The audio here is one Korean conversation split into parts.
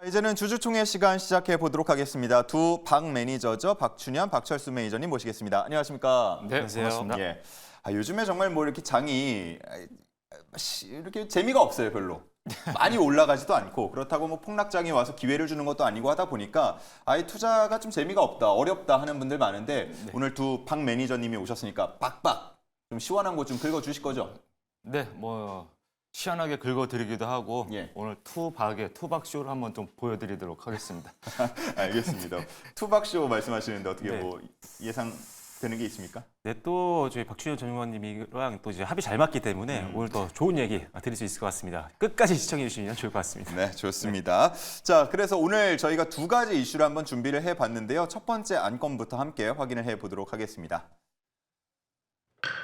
이제는 주주총회 시간 시작해 보도록 하겠습니다. 두 박 매니저죠. 박춘현, 박철수 매니저님 모시겠습니다. 안녕하십니까? 네, 반갑습니다. 예. 요즘에 정말 뭐 이렇게 장이 이렇게 재미가 없어요, 별로. 많이 올라가지도 않고 그렇다고 뭐 폭락장이 와서 기회를 주는 것도 아니고 하다 보니까 아예 투자가 좀 재미가 없다, 어렵다 하는 분들 많은데 오늘 두 박 매니저님이 오셨으니까 빡빡 좀 시원한 거 좀 긁어 주실 거죠? 네, 시원하게 긁어드리기도 하고 예. 오늘 투박의 투박쇼를 한번 좀 보여드리도록 하겠습니다. 알겠습니다. 투박쇼 말씀하시는데 어떻게 네. 뭐 예상되는 게 있습니까? 네, 또 저희 박준현 전무관님이랑 또 이제 합이 잘 맞기 때문에 오늘 더 좋은 얘기 드릴 수 있을 것 같습니다. 끝까지 시청해 주시면 좋을 것 같습니다. 네, 좋습니다. 자, 그래서 오늘 저희가 두 가지 이슈를 한번 준비를 해봤는데요. 첫 번째 안건부터 함께 확인을 해보도록 하겠습니다.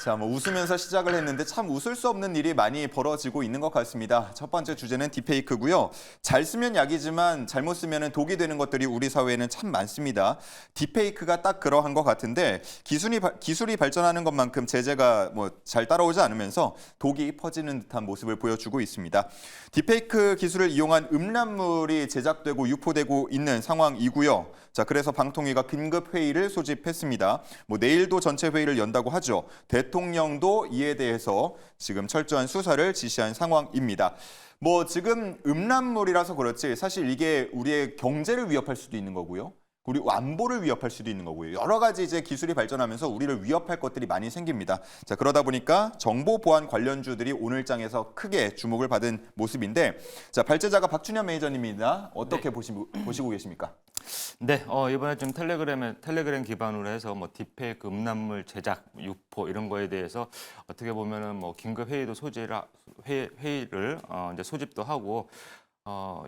자, 웃으면서 시작을 했는데 참 웃을 수 없는 일이 많이 벌어지고 있는 것 같습니다. 첫 번째 주제는 딥페이크고요. 잘 쓰면 약이지만 잘못 쓰면 독이 되는 것들이 우리 사회에는 참 많습니다. 딥페이크가 딱 그러한 것 같은데 기술이 발전하는 것만큼 제재가 잘 따라오지 않으면서 독이 퍼지는 듯한 모습을 보여주고 있습니다. 딥페이크 기술을 이용한 음란물이 제작되고 유포되고 있는 상황이고요. 자, 그래서 방통위가 긴급 회의를 소집했습니다. 내일도 전체 회의를 연다고 하죠. 대통령도 이에 대해서 지금 철저한 수사를 지시한 상황입니다. 지금 음란물이라서 그렇지 사실 이게 우리의 경제를 위협할 수도 있는 거고요. 우리 안보를 위협할 수도 있는 거고요. 여러 가지 이제 기술이 발전하면서 우리를 위협할 것들이 많이 생깁니다. 자, 그러다 보니까 정보 보안 관련주들이 오늘 장에서 크게 주목을 받은 모습인데, 자, 발제자가 박춘현 매니저님입니다. 어떻게 보시고 계십니까? 네, 이번에 좀 텔레그램 기반으로 해서 딥페이크, 음란물 제작, 유포 이런 거에 대해서 어떻게 보면은 긴급 회의도 회의를 이제 소집도 하고.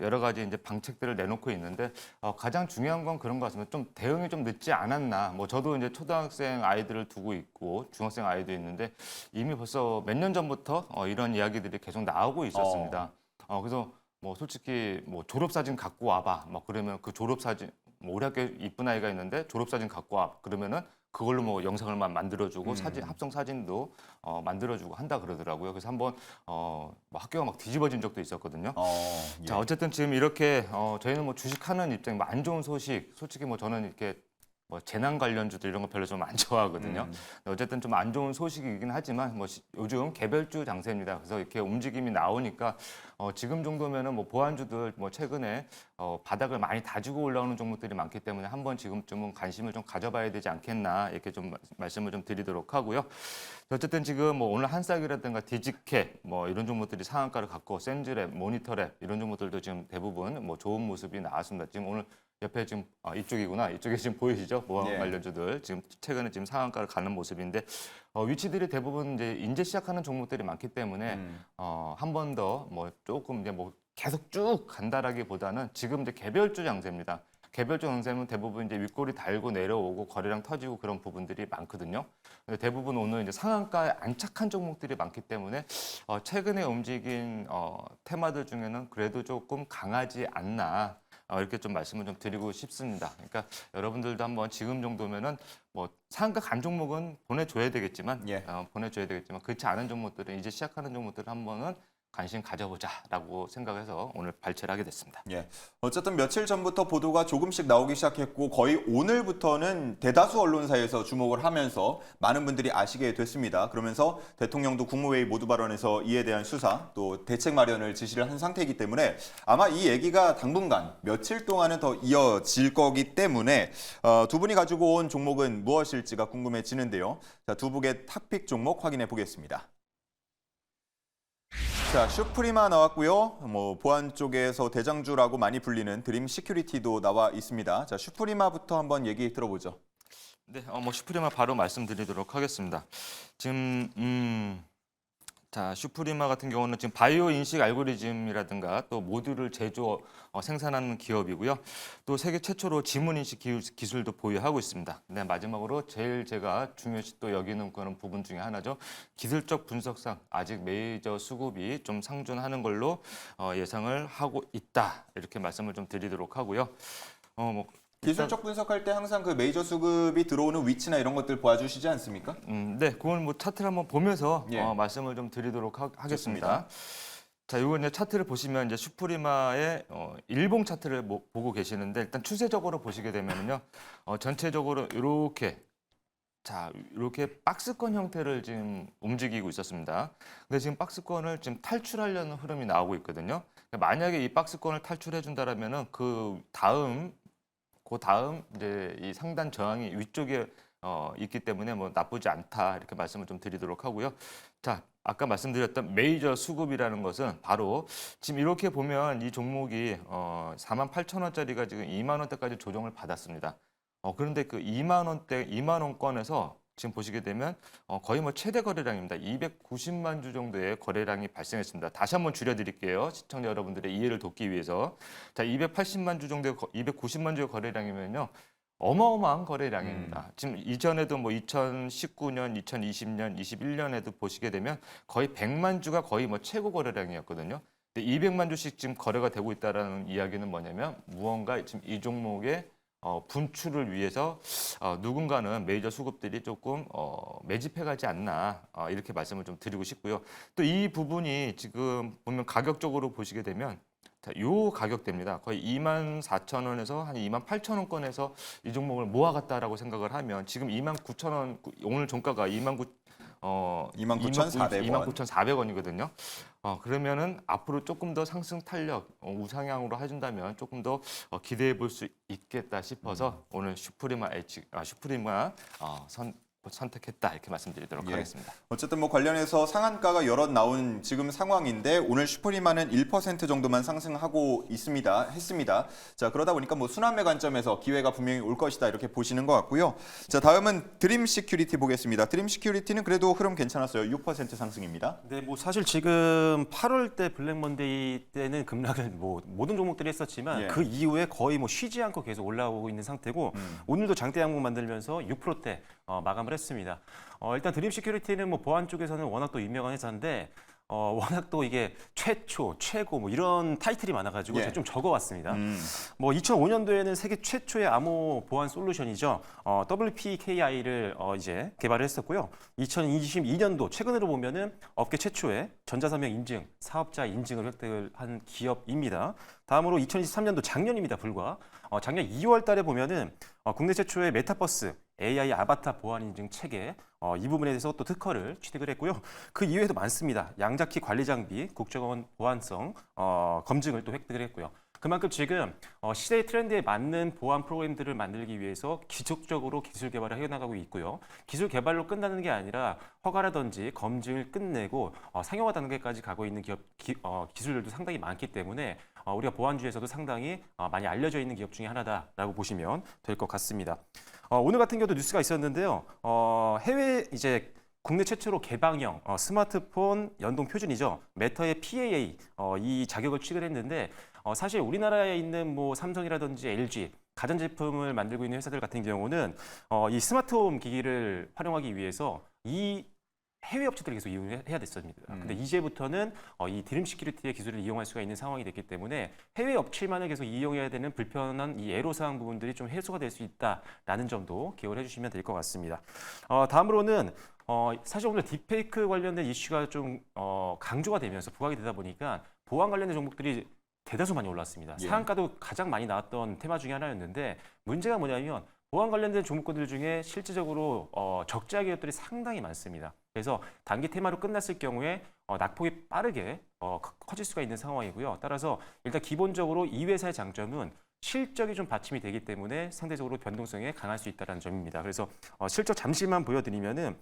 여러 가지 이제 방책들을 내놓고 있는데 가장 중요한 건 그런 것 같습니다. 좀 대응이 좀 늦지 않았나. 저도 이제 초등학생 아이들을 두고 있고 중학생 아이도 있는데 이미 벌써 몇 년 전부터 이런 이야기들이 계속 나오고 있었습니다. 그래서 솔직히 졸업 사진 갖고 와봐. 그러면 그 졸업 사진 우리 학교에 이쁜 아이가 있는데 졸업 사진 갖고 와. 그러면은 그걸로 영상을 만들어주고 합성 사진도 만들어주고 한다 그러더라고요. 그래서 한번 학교가 뒤집어진 적도 있었거든요. 예. 자, 어쨌든 지금 이렇게 저희는 주식하는 입장, 안 좋은 소식, 솔직히 저는 이렇게 재난 관련주들 이런 거 별로 좀 안 좋아하거든요. 어쨌든 좀 안 좋은 소식이긴 하지만 요즘 개별주 장세입니다. 그래서 이렇게 움직임이 나오니까 지금 정도면은 보안주들 최근에 바닥을 많이 다지고 올라오는 종목들이 많기 때문에 한번 지금쯤은 관심을 좀 가져봐야 되지 않겠나 이렇게 좀 말씀을 좀 드리도록 하고요. 어쨌든 지금 오늘 한싹이라든가 디지캡 이런 종목들이 상한가를 갖고 센즈랩, 모니터랩 이런 종목들도 지금 대부분 좋은 모습이 나왔습니다. 지금 오늘 옆에 지금 이쪽이구나. 이쪽에 지금 보이시죠? 보안 예. 관련주들 지금 최근에 지금 상한가를 가는 모습인데 위치들이 대부분 이제 시작하는 종목들이 많기 때문에 한 번 더 조금 이제 계속 쭉 간다라기보다는 지금 이제 개별주 장세입니다. 개별주 장세는 대부분 이제 윗골이 달고 내려오고 거래량 터지고 그런 부분들이 많거든요. 근데 대부분 오늘 이제 상한가에 안착한 종목들이 많기 때문에 최근에 움직인 테마들 중에는 그래도 조금 강하지 않나. 이렇게 좀 말씀을 좀 드리고 싶습니다. 그러니까 여러분들도 한번 지금 정도면은 상한가 간 종목은 보내줘야 되겠지만, 예. 그렇지 않은 종목들은 이제 시작하는 종목들을 한번은 관심 가져보자라고 생각해서 오늘 발췌를 하게 됐습니다. 예. 어쨌든 며칠 전부터 보도가 조금씩 나오기 시작했고 거의 오늘부터는 대다수 언론사에서 주목을 하면서 많은 분들이 아시게 됐습니다. 그러면서 대통령도 국무회의 모두 발언에서 이에 대한 수사 또 대책 마련을 지시를 한 상태이기 때문에 아마 이 얘기가 당분간 며칠 동안은 더 이어질 거기 때문에 두 분이 가지고 온 종목은 무엇일지가 궁금해지는데요. 자, 두 분의 탑픽 종목 확인해 보겠습니다. 자, 슈프리마 나왔고요. 보안 쪽에서 대장주라고 많이 불리는 드림 시큐리티도 나와 있습니다. 자, 슈프리마부터 한번 얘기 들어보죠. 네, 슈프리마 바로 말씀드리도록 하겠습니다. 지금 자, 슈프리마 같은 경우는 지금 바이오 인식 알고리즘이라든가 또 모듈을 생산하는 기업이고요. 또 세계 최초로 지문 인식 기술도 보유하고 있습니다. 네, 마지막으로 제일 제가 중요시 또 여기는 그런 부분 중에 하나죠. 기술적 분석상 아직 메이저 수급이 좀 상존하는 걸로 예상을 하고 있다. 이렇게 말씀을 좀 드리도록 하고요. 기술적 분석할 때 항상 그 메이저 수급이 들어오는 위치나 이런 것들 봐주시지 않습니까? 네, 그걸 차트를 한번 보면서 예. 말씀을 좀 드리도록 하겠습니다. 자, 이거 이제 차트를 보시면 이제 슈프리마의 일봉 차트를 보고 계시는데 일단 추세적으로 보시게 되면요, 전체적으로 이렇게 자, 이렇게 박스권 형태를 지금 움직이고 있었습니다. 근데 지금 박스권을 지금 탈출하려는 흐름이 나오고 있거든요. 만약에 이 박스권을 탈출해 준다라면은 그 다음 이제 이 상단 저항이 위쪽에 있기 때문에 뭐 나쁘지 않다 이렇게 말씀을 좀 드리도록 하고요. 자, 아까 말씀드렸던 메이저 수급이라는 것은 바로 지금 이렇게 보면 이 종목이 48,000원짜리가 지금 2만 원대까지 조정을 받았습니다. 그런데 그 2만 원권에서 지금 보시게 되면 거의 뭐 최대 거래량입니다. 290만 주 정도의 거래량이 발생했습니다. 다시 한번 줄여드릴게요. 시청자 여러분들의 이해를 돕기 위해서. 자, 280만 주 정도의 290만 주의 거래량이면요. 어마어마한 거래량입니다. 지금 이전에도 뭐 2019년, 2020년, 21년에도 보시게 되면 거의 100만 주가 거의 뭐 최고 거래량이었거든요. 근데 200만 주씩 지금 거래가 되고 있다라는 이야기는 뭐냐면 무언가 지금 이 종목의 분출을 위해서 누군가는 메이저 수급들이 조금 매집해 가지 않나 이렇게 말씀을 좀 드리고 싶고요. 또 이 부분이 지금 보면 가격적으로 보시게 되면 자, 요 가격대입니다. 거의 24,000원에서 한 28,000원권에서 이 종목을 모아갔다라고 생각을 하면 지금 29,000원 오늘 종가가 29,400원이거든요. 그러면은 앞으로 조금 더 상승 탄력 우상향으로 해준다면 조금 더 기대해 볼 수 있겠다 싶어서 오늘 슈프리마 선택했다 이렇게 말씀드리도록 예. 하겠습니다. 어쨌든 뭐 관련해서 상한가가 여럿 나온 지금 상황인데 오늘 슈프리마는 1% 정도만 상승하고 했습니다. 자, 그러다 보니까 뭐 순환매 관점에서 기회가 분명히 올 것이다 이렇게 보시는 것 같고요. 자, 다음은 드림 시큐리티 보겠습니다. 드림 시큐리티는 그래도 흐름 괜찮았어요. 6% 상승입니다. 네, 뭐 사실 지금 8월 때 블랙 먼데이 때는 급락을 뭐 모든 종목들이 했었지만 예. 그 이후에 거의 뭐 쉬지 않고 계속 올라오고 있는 상태고 오늘도 장대 양봉 만들면서 6%대 마감을 했습니다. 일단 드림 시큐리티는 뭐 보안 쪽에서는 워낙 또 유명한 회사인데 워낙 또 이게 최초, 최고 뭐 이런 타이틀이 많아가지고 예. 제가 좀 적어왔습니다. 뭐 2005년도에는 세계 최초의 암호 보안 솔루션이죠. WPKI를 이제 개발을 했었고요. 2022년도 최근으로 보면은 업계 최초의 전자서명 인증, 사업자 인증을 획득을 한 기업입니다. 다음으로 2023년도 작년입니다. 불과 작년 2월 달에 보면은 국내 최초의 메타버스 AI 아바타 보안 인증 체계 이 부분에 대해서 또 특허를 취득을 했고요. 그 이외에도 많습니다. 양자키 관리 장비, 국정원 보안성 검증을 또 획득을 했고요. 그만큼 지금 시대의 트렌드에 맞는 보안 프로그램들을 만들기 위해서 지속적으로 기술 개발을 해나가고 있고요. 기술 개발로 끝나는 게 아니라 허가라든지 검증을 끝내고 상용화 단계까지 가고 있는 기술들도 상당히 많기 때문에 우리가 보안주에서도 상당히 많이 알려져 있는 기업 중에 하나다라고 보시면 될 것 같습니다. 오늘 같은 경우도 뉴스가 있었는데요. 해외 이제 국내 최초로 개방형 스마트폰 연동 표준이죠. 메타의 PAA 이 자격을 취득을 했는데 사실 우리나라에 있는 뭐 삼성이라든지 LG 가전제품을 만들고 있는 회사들 같은 경우는 이 스마트홈 기기를 활용하기 위해서 이 해외 업체들을 계속 이용해야 됐습니다. 근데 이제부터는 이 드림 시큐리티의 기술을 이용할 수가 있는 상황이 됐기 때문에 해외 업체만을 계속 이용해야 되는 불편한 이 애로사항 부분들이 좀 해소가 될 수 있다라는 점도 기억을 해주시면 될 것 같습니다. 다음으로는 사실 오늘 딥페이크 관련된 이슈가 좀 강조가 되면서 부각이 되다 보니까 보안 관련된 종목들이 대다수 많이 올랐습니다. 예. 상한가도 가장 많이 나왔던 테마 중에 하나였는데 문제가 뭐냐면 보안 관련된 종목군들 중에 실질적으로 적자 기업들이 상당히 많습니다. 그래서 단기 테마로 끝났을 경우에 낙폭이 빠르게 커질 수가 있는 상황이고요. 따라서 일단 기본적으로 이 회사의 장점은 실적이 좀 받침이 되기 때문에 상대적으로 변동성에 강할 수 있다는 점입니다. 그래서 실적 잠시만 보여드리면은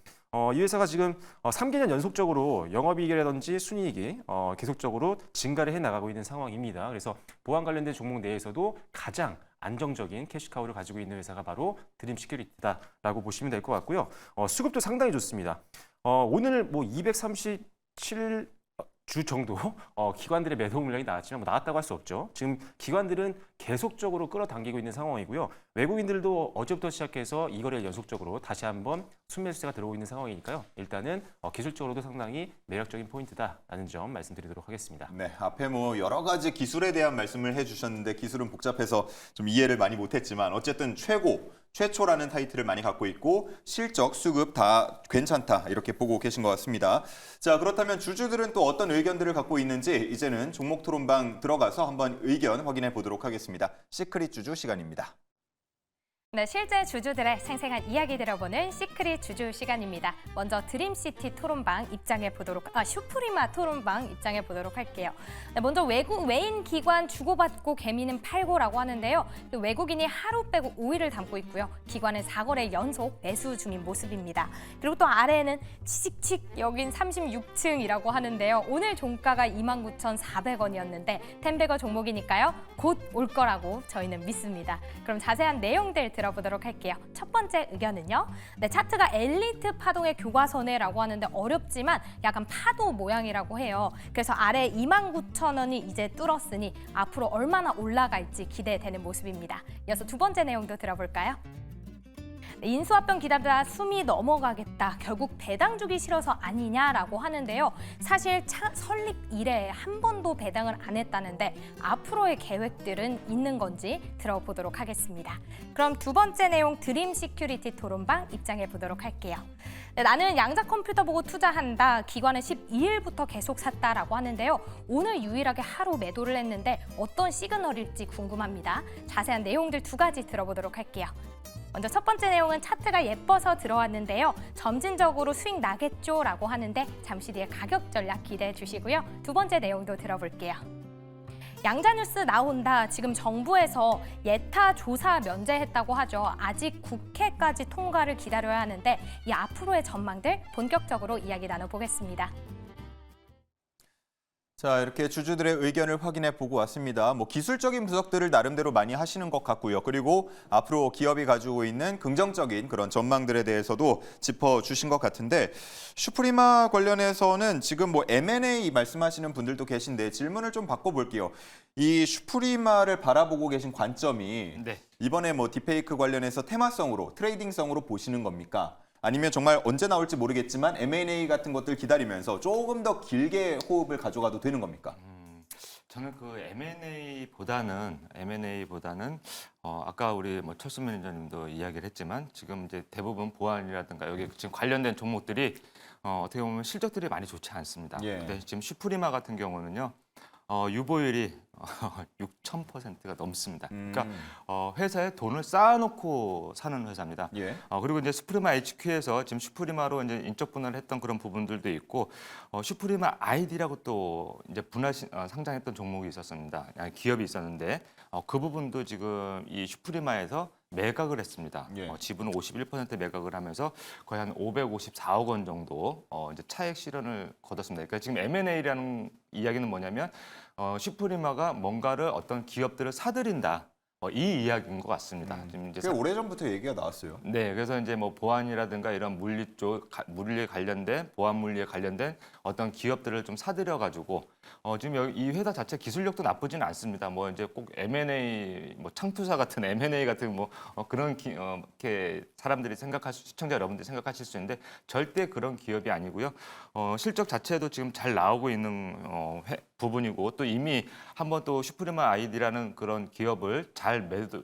이 회사가 지금 3개년 연속적으로 영업이익이라든지 순이익이 계속적으로 증가를 해 나가고 있는 상황입니다. 그래서 보안 관련된 종목 내에서도 가장 안정적인 캐시카우를 가지고 있는 회사가 바로 드림 시큐리티다라고 보시면 될 것 같고요. 수급도 상당히 좋습니다. 오늘 뭐 237 주 정도 기관들의 매도 물량이 나왔지만 뭐 나왔다고 할 수 없죠. 지금 기관들은 계속적으로 끌어당기고 있는 상황이고요. 외국인들도 어제부터 시작해서 이 거래를 연속적으로 다시 한번 순매수세가 들어오고 있는 상황이니까요. 일단은 기술적으로도 상당히 매력적인 포인트다라는 점 말씀드리도록 하겠습니다. 네, 앞에 뭐 여러 가지 기술에 대한 말씀을 해주셨는데 기술은 복잡해서 좀 이해를 많이 못했지만 어쨌든 최초라는 타이틀을 많이 갖고 있고 실적, 수급 다 괜찮다 이렇게 보고 계신 것 같습니다. 자, 그렇다면 주주들은 또 어떤 의견들을 갖고 있는지 이제는 종목 토론방 들어가서 한번 의견 확인해 보도록 하겠습니다. 시크릿 주주 시간입니다. 네, 실제 주주들의 생생한 이야기 들어보는 시크릿 주주 시간입니다. 먼저 드림시티 토론방 입장해 보도록, 슈프리마 토론방 입장해 보도록 할게요. 네, 먼저 외인 기관 주고받고 개미는 팔고라고 하는데요. 외국인이 하루 빼고 5일을 담고 있고요. 기관은 4거래 연속 매수 중인 모습입니다. 그리고 또 아래에는 치직칙 여긴 36층이라고 하는데요. 오늘 종가가 29,400원이었는데 텐베거 종목이니까요. 곧 올 거라고 저희는 믿습니다. 그럼 자세한 내용들 들어보도록 할게요. 첫 번째 의견은요. 네, 차트가 엘리트 파동의 교과서네라고 하는데 어렵지만 약간 파도 모양이라고 해요. 그래서 아래 29,000원이 이제 뚫었으니 앞으로 얼마나 올라갈지 기대되는 모습입니다. 이어서 두 번째 내용도 들어볼까요? 인수합병 기다리다 숨이 넘어가겠다. 결국 배당 주기 싫어서 아니냐라고 하는데요. 사실 설립 이래 한 번도 배당을 안 했다는데 앞으로의 계획들은 있는 건지 들어보도록 하겠습니다. 그럼 두 번째 내용 드림 시큐리티 토론방 입장해 보도록 할게요. 네, 나는 양자 컴퓨터 보고 투자한다. 기관은 12일부터 계속 샀다라고 하는데요. 오늘 유일하게 하루 매도를 했는데 어떤 시그널일지 궁금합니다. 자세한 내용들 두 가지 들어보도록 할게요. 먼저 첫 번째 내용은 차트가 예뻐서 들어왔는데요. 점진적으로 수익 나겠죠라고 하는데 잠시 뒤에 가격 전략 기대해 주시고요. 두 번째 내용도 들어볼게요. 양자 뉴스 나온다. 지금 정부에서 예타 조사 면제했다고 하죠. 아직 국회까지 통과를 기다려야 하는데 이 앞으로의 전망들 본격적으로 이야기 나눠보겠습니다. 자, 이렇게 주주들의 의견을 확인해 보고 왔습니다. 기술적인 분석들을 나름대로 많이 하시는 것 같고요. 그리고 앞으로 기업이 가지고 있는 긍정적인 그런 전망들에 대해서도 짚어주신 것 같은데 슈프리마 관련해서는 지금 M&A 말씀하시는 분들도 계신데 질문을 좀 바꿔볼게요. 이 슈프리마를 바라보고 계신 관점이 네. 이번에 딥페이크 관련해서 테마성으로, 트레이딩성으로 보시는 겁니까? 아니면 정말 언제 나올지 모르겠지만 M&A 같은 것들 기다리면서 조금 더 길게 호흡을 가져가도 되는 겁니까? 저는 그 M&A보다는 아까 우리 철수 매니저님도 이야기를 했지만 지금 이제 대부분 보안이라든가 여기 지금 관련된 종목들이 어떻게 보면 실적들이 많이 좋지 않습니다. 예. 근데 지금 슈프리마 같은 경우는요. 유보율이 6,000%가 넘습니다. 그러니까 회사에 돈을 쌓아놓고 사는 회사입니다. 예. 그리고 이제 슈프리마 HQ에서 지금 슈프리마로 이제 인적 분할을 했던 그런 부분들도 있고 슈프리마 아이디라고 또 이제 상장했던 종목이 있었습니다. 기업이 있었는데 그 부분도 지금 이 슈프리마에서 매각을 했습니다. 예. 지분을 51% 매각을 하면서 거의 한 554억 원 정도 이제 차액 실현을 거뒀습니다. 그러니까 지금 M&A라는 이야기는 뭐냐면 슈프리마가 뭔가를 어떤 기업들을 사들인다. 이 이야기인 것 같습니다. 지금 이제 꽤 오래전부터 얘기가 나왔어요. 네, 그래서 이제 보안이라든가 이런 물리에 관련된 보안 물리에 관련된 어떤 기업들을 좀 사들여 가지고 지금 이 회사 자체 기술력도 나쁘지는 않습니다. 이제 꼭 M&A 창투사 같은 M&A 같은 그런 이렇게 사람들이 시청자 여러분들이 생각하실 수 있는데 절대 그런 기업이 아니고요. 실적 자체도 지금 잘 나오고 있는 부분이고 또 이미 한번 또 슈프리마 아이디라는 그런 기업을 잘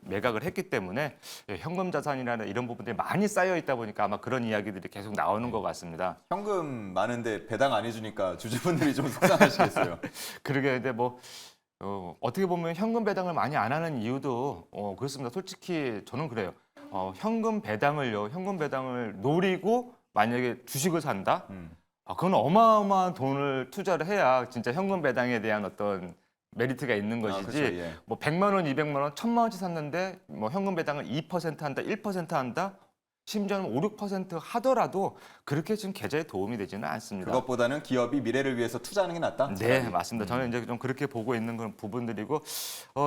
매각을 했기 때문에 현금 자산이라는 이런 부분들이 많이 쌓여 있다 보니까 아마 그런 이야기들이 계속 나오는 것 같습니다. 현금 많은데 배당 안 해주니까 주주분들이 좀 속상하시겠어요. 그러게 근데 어떻게 보면 현금 배당을 많이 안 하는 이유도 그렇습니다. 솔직히 저는 그래요. 현금 배당을 노리고 만약에 주식을 산다? 그건 어마어마한 돈을 투자를 해야 진짜 현금 배당에 대한 어떤 메리트가 있는 것이지. 그렇죠, 예. 100만 원, 200만 원, 1000만 원치 샀는데 현금 배당을 2% 한다, 1% 한다. 심지어는 5, 6% 하더라도 그렇게 지금 계좌에 도움이 되지는 않습니다. 그것보다는 기업이 미래를 위해서 투자하는 게 낫다? 네, 차라리. 맞습니다. 저는 이제 좀 그렇게 보고 있는 그런 부분들이고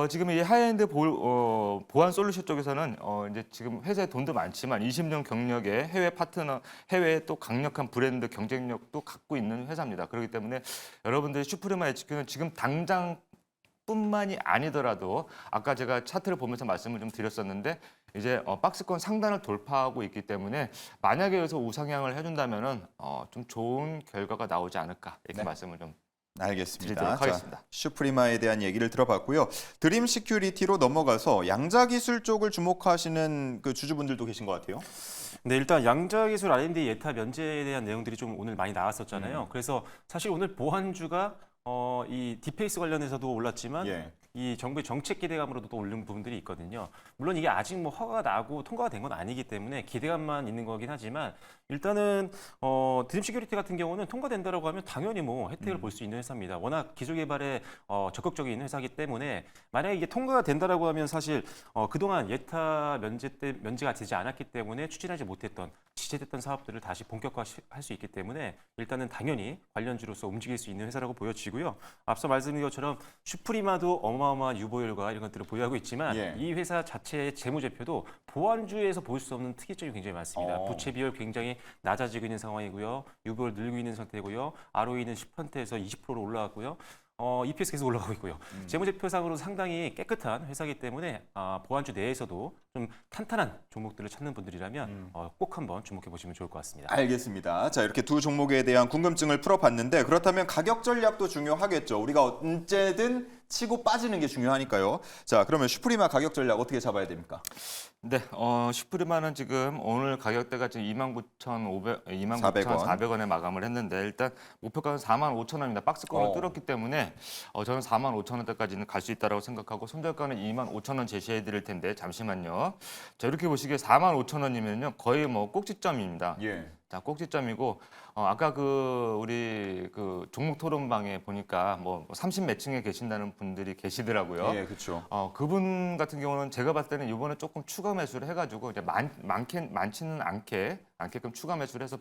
지금 이 하이엔드 보안 솔루션 쪽에서는 이제 지금 회사에 돈도 많지만 20년 경력의 해외 파트너, 해외에 또 강력한 브랜드 경쟁력도 갖고 있는 회사입니다. 그렇기 때문에 여러분들이 슈프리마 HQ는 지금 당장 뿐만이 아니더라도 아까 제가 차트를 보면서 말씀을 좀 드렸었는데 이제 박스권 상단을 돌파하고 있기 때문에 만약에 여기서 우상향을 해준다면은 좀 좋은 결과가 나오지 않을까 이렇게 네. 말씀을 좀 알겠습니다. 드리도록 하겠습니다. 슈프리마에 대한 얘기를 들어봤고요. 드림 시큐리티로 넘어가서 양자 기술 쪽을 주목하시는 그 주주분들도 계신 것 같아요. 네, 일단 양자기술 R&D 예타 면제에 대한 내용들이 좀 오늘 많이 나왔었잖아요. 그래서 사실 오늘 보안주가 이 디페이스 관련해서도 올랐지만 예. 이 정부의 정책 기대감으로도 또 오른 부분들이 있거든요. 물론 이게 아직 뭐 허가가 나고 통과가 된 건 아니기 때문에 기대감만 있는 거긴 하지만 일단은 드림 시큐리티 같은 경우는 통과된다라고 하면 당연히 뭐 혜택을 볼 수 있는 회사입니다. 워낙 기술 개발에 적극적인 회사이기 때문에 만약에 이게 통과가 된다라고 하면 사실 그동안 예타 면제가 되지 않았기 때문에 추진하지 못했던 지체됐던 사업들을 다시 본격화할 수 있기 때문에 일단은 당연히 관련주로서 움직일 수 있는 회사라고 보여지고요. 앞서 말씀드린 것처럼 슈프리마도 어마어마한 유보율과 이런 것들을 보유하고 있지만 예. 이 회사 자체의 재무제표도 보안주에서 볼 수 없는 특이점이 굉장히 많습니다. 부채 비율 굉장히 낮아지고 있는 상황이고요. 유보율 늘고 있는 상태고요. ROE는 10%에서 20%로 올라갔고요. EPS 계속 올라가고 있고요. 재무제표상으로 상당히 깨끗한 회사이기 때문에 보안주 내에서도 좀 탄탄한 종목들을 찾는 분들이라면 꼭 한번 주목해 보시면 좋을 것 같습니다. 알겠습니다. 자, 이렇게 두 종목에 대한 궁금증을 풀어봤는데 그렇다면 가격 전략도 중요하겠죠. 우리가 언제든 치고 빠지는 게 중요하니까요. 자, 그러면 슈프리마 가격 전략 어떻게 잡아야 됩니까? 네, 슈프리마는 지금 오늘 가격대가 지금 29,400원에 마감을 했는데 일단 목표가는 45,000원입니다. 박스권을 뚫었기 때문에 저는 45,000원대까지는 갈 수 있다고 생각하고 손절가는 25,000원 제시해 드릴 텐데 잠시만요. 자, 이렇게 보시기에 45,000원이면요 거의 뭐 꼭지점입니다. 예. 자, 꼭지점이고 아까 우리 종목 토론방에 보니까 뭐 30매층에 계신다는 분들이 계시더라고요. 예, 그렇죠. 그분 같은 경우는 제가 봤을 때는 이번에 조금 추가 매수를 해가지고 이제 많지는 않게끔 추가 매수를 해서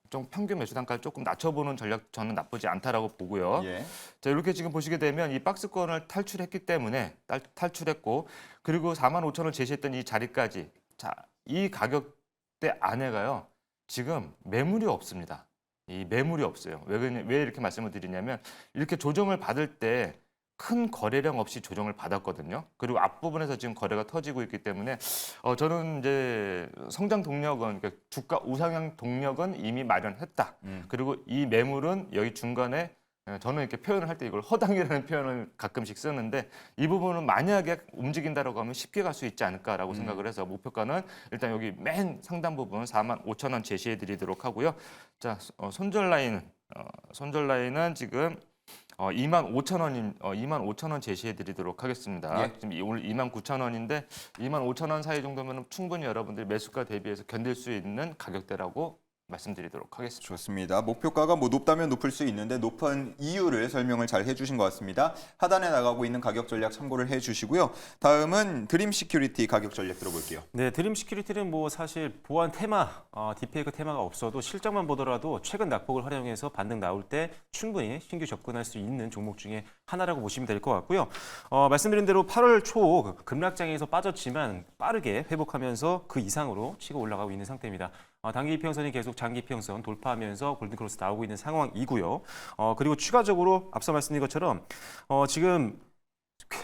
좀 평균 매수 단가를 조금 낮춰보는 전략 저는 나쁘지 않다라고 보고요. 예. 자, 이렇게 지금 보시게 되면 이 박스권을 탈출했기 때문에 탈출했고 그리고 45,000원 제시했던 이 자리까지 자, 이 가격대 안에가요. 지금 매물이 없습니다. 이 매물이 없어요. 왜 이렇게 말씀을 드리냐면 이렇게 조정을 받을 때 큰 거래량 없이 조정을 받았거든요. 그리고 앞부분에서 지금 거래가 터지고 있기 때문에 저는 이제 성장 동력은 그러니까 주가 우상향 동력은 이미 마련했다. 그리고 이 매물은 여기 중간에 저는 이렇게 표현을 할 때 이걸 허당이라는 표현을 가끔씩 쓰는데 이 부분은 만약에 움직인다라고 하면 쉽게 갈 수 있지 않을까라고 생각을 해서 목표가는 일단 여기 맨 상단 부분 45,000원 제시해 드리도록 하고요. 자, 손절 라인은 지금 25,000원 제시해 드리도록 하겠습니다. 예. 지금 오늘 29,000원인데 25,000원 사이 정도면 충분히 여러분들이 매수가 대비해서 견딜 수 있는 가격대라고 말씀드리도록 하겠습니다. 좋습니다. 목표가가 뭐 높다면 높을 수 있는데 높은 이유를 설명을 잘 해주신 것 같습니다. 하단에 나가고 있는 가격 전략 참고를 해주시고요. 다음은 드림 시큐리티 가격 전략 들어볼게요. 네, 드림 시큐리티는 뭐 사실 보안 테마, 디페이크 테마가 없어도 실적만 보더라도 최근 낙폭을 활용해서 반등 나올 때 충분히 신규 접근할 수 있는 종목 중에 하나라고 보시면 될 것 같고요. 말씀드린 대로 8월 초 급락장에서 빠졌지만 빠르게 회복하면서 그 이상으로 치고 올라가고 있는 상태입니다. 단기 이평선이 계속 장기 이평선 돌파하면서 골든크로스 나오고 있는 상황이고요. 그리고 추가적으로 앞서 말씀드린 것처럼 지금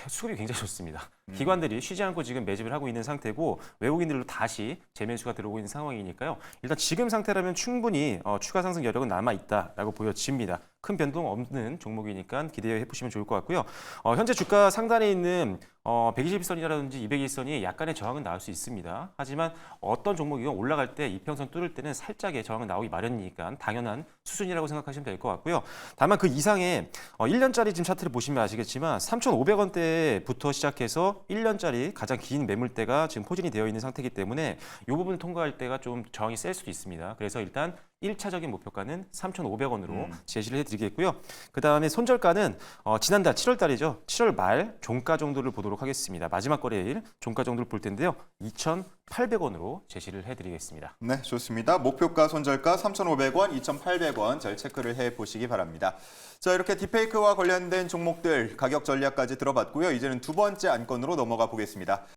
수급이 굉장히 좋습니다. 기관들이 쉬지 않고 지금 매집을 하고 있는 상태고 외국인들로 다시 재매수가 들어오고 있는 상황이니까요. 일단 지금 상태라면 충분히 추가 상승 여력은 남아있다라고 보여집니다. 큰 변동 없는 종목이니까 기대해 보시면 좋을 것 같고요. 현재 주가 상단에 있는 121선이라든지 201선이 약간의 저항은 나올 수 있습니다. 하지만 어떤 종목이건 올라갈 때 이평선 뚫을 때는 살짝의 저항은 나오기 마련이니까 당연한 수준이라고 생각하시면 될 것 같고요. 다만 그 이상의 1년짜리 지금 차트를 보시면 아시겠지만 3,500원대부터 시작해서 1년짜리 가장 긴 매물대가 지금 포진이 되어 있는 상태이기 때문에 이 부분을 통과할 때가 좀 저항이 셀 수도 있습니다. 그래서 일단 1차적인 목표가는 3,500원으로 제시를 해드리겠고요. 그 다음에 손절가는 지난달 7월 달이죠. 7월 말 종가 정도를 보도록 하겠습니다. 마지막 거래일 종가 정도를 볼 텐데요. 2,800원으로 제시를 해드리겠습니다. 네, 좋습니다. 목표가 손절가 3,500원, 2,800원 잘 체크를 해보시기 바랍니다. 자, 이렇게 딥페이크와 관련된 종목들 가격 전략까지 들어봤고요. 이제는 두 번째 안건으로 넘어가 보겠습니다.